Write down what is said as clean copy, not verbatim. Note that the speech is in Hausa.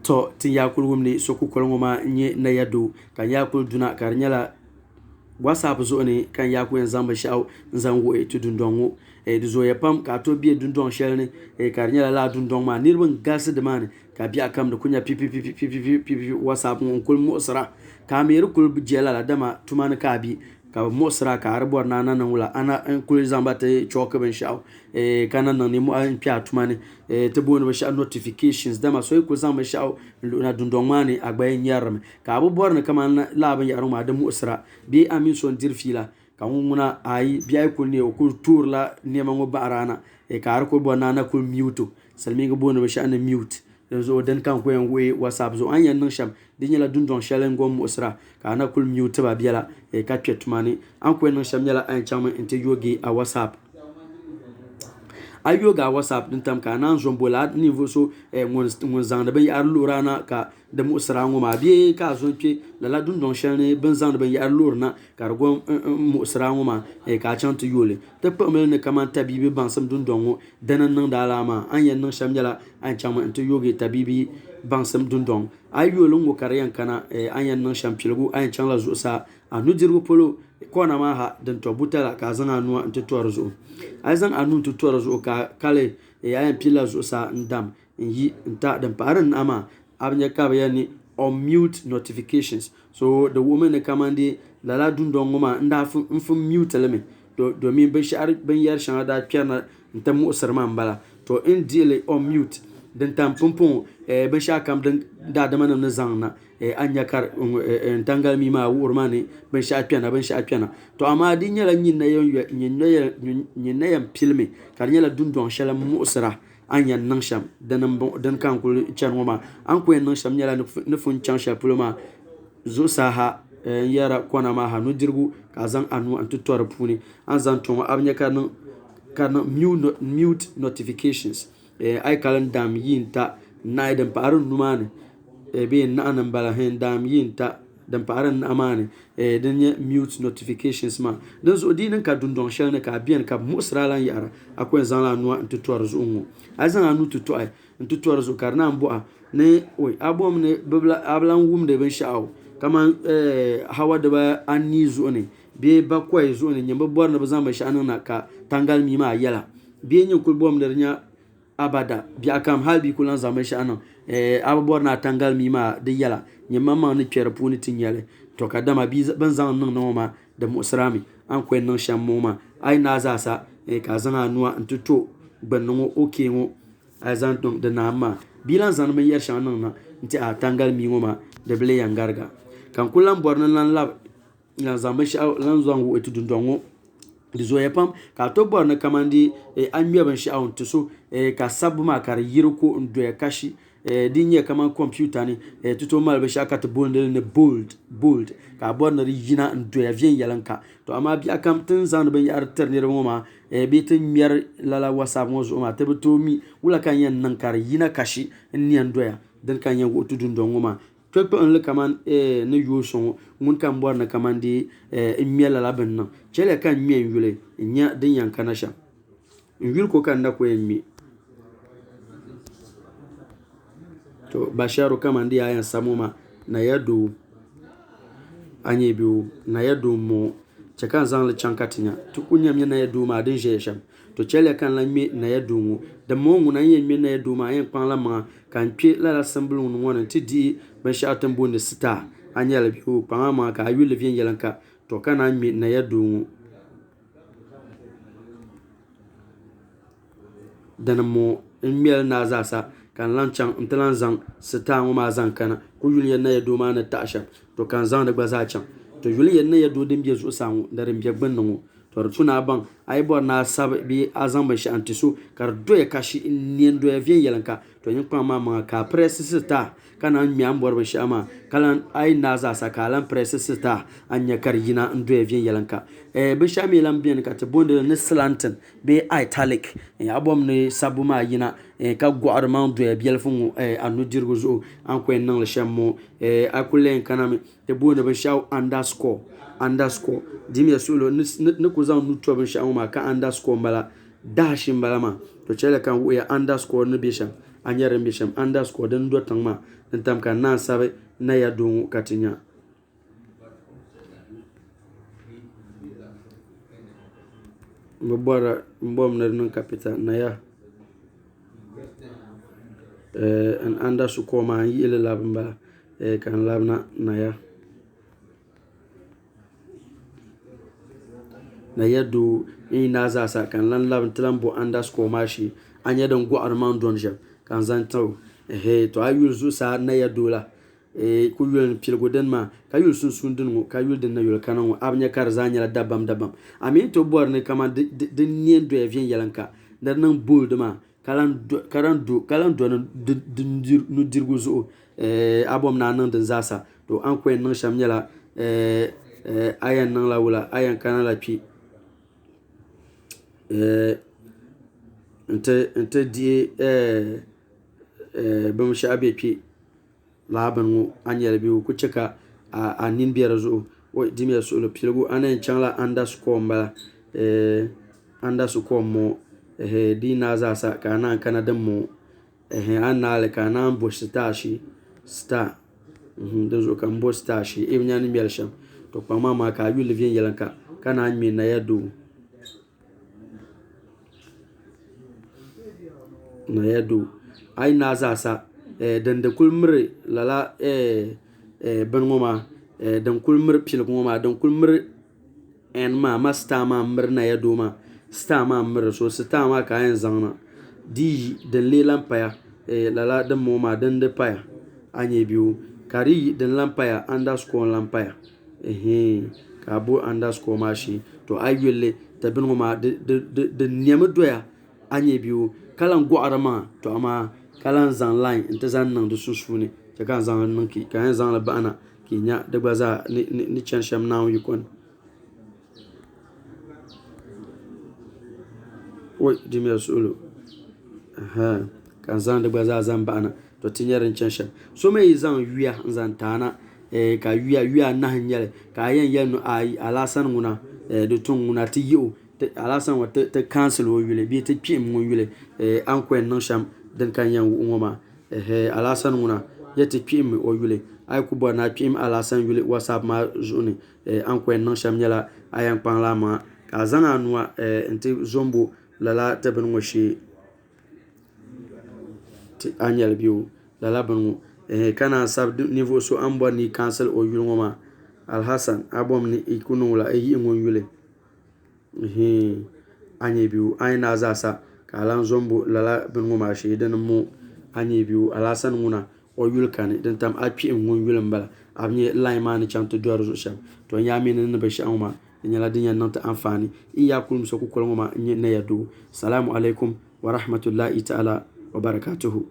to tin yakul wumni so ku kolngo ma nye na yadu kan yakul duna kar nyala WhatsApp zo ne kan yakul yan zamba shaw zango e to dundongo e do zo yapam ka to bi dundon shelne e kar nyala la dundon ma nirbin gas de man ka bi akam da kunya pipi WhatsApp ngon kul musra ka mer kul jela la dama tumana ka bi ka musra ka arbor na nan wula ana kul zamba te choke ben shaw e kana nan ni mu an pya tumane e te bon ba sha notifications dama so kul zamba shaw na dundon mani agbaye nyarme ka abubuwar ne kama la ban yaro ma da musra bi amin son dirfila ka nguna ayi bi ay kul ne ko tour la ne ma ngo barana e ka ar ko bona na kul mute salmi ngo bon ba sha na mute zo den kan ko en we WhatsApp zo an yan nan sham din yala dundon shalen gom musra ka na kul mute ba biala e ka twetumani an ko nan sham yala an chama inte yogi a WhatsApp ayo ga WhatsApp din tam ka nan zombola niveau so ngon zanda ben yar lurana ka da musra ngoma bi ka zo ke la dundon shane ben zanda ben yar lurna ka go musra ngoma e ka chantu yole te pamel ne kama tabibi bansam dundon danan nan da alama an yan nan sham yala an chama inte yogi tabibi bansam dundon ayo lungo karayan kana an yan nan sham pilgu an chan la zo sa anu dirgo polo ko na ma ha dan to butala ka zan anu inte to arzo azan anu to arzo ka kale ayan pila zo sa ndam yi nta dan paran ama abnya ka bayani on mute notifications so the woman ne kamande lala dundon ngoma nda fun mute leme do min ben yar shanga piana nta mu sarman bala to in deal on mute dan tam pumpon ben sha kam dan da manam na zanna anya kar tangal mi ma wurmane ben sha piana to amma din yala nyin na yan filme kar yala dundon shala mu sara anya nan sham dan kan kul chanwama an ko nan sham yala nufun chan sha puloma zo saha yara kona ma hanu dirgu ka zan anu an tutor puni an zan to abnya kan mute notifications ay kalan dam yinta na idan parun numane be na anan bala hen dam yinta dan paran amane dan ya mute notifications ma dan so dinin ka dundon shel ne ka biyan ka musralan yara akwai zan la nuwa tutuwar zungu azan anu tutu ay tutuwar zu karna ambu'a ne oi abom ne ablan wum de ben sha'aw kama hawa da ba anni zu ne be bakwai zu ne nyamba bor na bazan ba sha'anan na ka tangal mi ma yala be nyin kulbom da nya abada bi akam halbi kulan zaman sha'anan abubuwar na tangal mi ma da yala nyamma ma ni kwer puni tin yale to kadama bi ban zan nan ma da musrami an kwen nan sham ma ai na za sa ka zana nuwa ntuto banno oke ngo ai zan don da na ma bilan zan men yar shan nan na nti a tangal mi ngoma da bele yangarga kan kulan bornan lan lab na zaman sha lan zango etu dundongo dizo yapam ka to borna kamandi an miya ban sha on tuso ka sabu ma kar yirko ndo ya kashi dinye kama computer ni tuto mal be shaka to bondel ne bold ka borna yina ndo ya vien yalanka to amma bi akam tin zan ben yar ternir moma be tin mier lala whatsapp mo zo ma te to mi wula kan yan nan kar yina kashi ni ndo ya dan kan yan go tudun don ngoma to pe on le kaman ne yo son mun kan borna kaman di mier lala ben nan chele kan mien yule nya din yan kanasha yul ko kan da ko en mi to basharu kama ndi ayan samuma na yadu anye biu na yadu mo chakan zan le chankatinya tukunya mi na yadu ma din jesham to chele kan la mi na yadu mu da mo nguna yen mi na yadu ma yen pan la ma kan pie la assembly nu wona ti di ban shatan bonde sta anya la biu pan ma ka ayu le vien yelanka to kana mi na yadu mu dan mo in miel na zasa kan lanchang mtalan zang sita ma zang kana ku yuli na yado ma na tasha to kan zang da gbaza chan to yuli na yado din biye zo sanwo da rin biye gban nu to tuna ban ai bor na sab bi azan ba shi antisu kar do ya kashi ni ndo ya vien yelanka to yin kwa ma ka press sita kana mi an bor ba shi ama kalan ai na za sa kalan press sita anya kar yina ndo ya vien yelanka bi shami lam bien ka te bonde ne slanten be italic abom ne sabuma yina ka gwar man do ya biel fun anu dirgo zo an ko nan le shammo akulen kanami te bonde ba shaw underscore dimi sulo ne ko zan nuto ba shaw ma ka underscore bala dashin bala ma to chele kan we underscore ne be sham anya din be sham underscore din do tangma din tam kan na sabe na ya do katinya mbora mbom na nun kapita na ya an underscore ma yi ile labamba kan labna na ya na yadu ina za sa kan lan labn tlambo underscore mashi anya dan go arman don jam kan zantaw to ayul zu sa na yadu la ku yul pilgo den ma ka yul sun sun dun ka yul den na yul kanan abnya kar zanya la dabam amin to bor ne kama de nien do evien yalanka dar nan bold ma karan do nu dirgu zu abom na nan den zasa to an ko nan sham nyala ayan nan la wala ayan kana la pi inte die bam shabe pi laban mu anyel bi ku cika a nin biyar zo o dimiya so lo pilgo anan changla underscore mbala underscore mo di na za sa kana kana dan mo anale kana bo shi star da zo kan bo star shi ibn yan miyal sham to pa mama ka yu livien yalanka kana mi na yadu ai na za sa dan da kulmir lala ban ngoma dan kulmir pil ngoma dan kulmir en ma masta ma mir na yadu ma sta ma mir so sta ma ka yan zangna di dan lelan paya lala dan moma dan da paya anye biu kari dan lampaya underscore lampaya ka bo underscore mashi to ayyulle tabin ngoma de nyama doya anye biu kalan go arama to ama kalan zan line inta zan nan da susune ta kan zan nan ki kan zan la bana ki nya da gbaza ni chan sham now you kon oi dimya sulu kan zan da gbaza zan bana to tinyarin chan sham so mai zan wiya zan tana ka wiya na hanyar ka yan no ai alasan nguna de tun nguna ti yo alasan wa te cancel wo yule bi te pim mo yule an ko nan sham den kan yan ngoma alasan nguna yete pim o yule ay ku bo na pim alasan yule whatsapp ma joni an ko nan sham nyala ayan pan la ma ka zana nuwa ente zombo lala tabin ngoshi ti anyal biu lala banu kana sab niveau so ambo ni cancel o yule ngoma alhasan abom ni ikunu la yi ngon yule anye biu aina zasa kalan zombo lala bin ngoma shi dan mu anye biu alasan nguna o yul kan dan tam api ngon yulan bala abnye laimani chanto dor zo sham to nyami ne be shama nyala dinya nan ta amfani iya kulum so ku kolngoma ne yadu salamu alaikum wa rahmatullahi ta'ala wa barakatuhu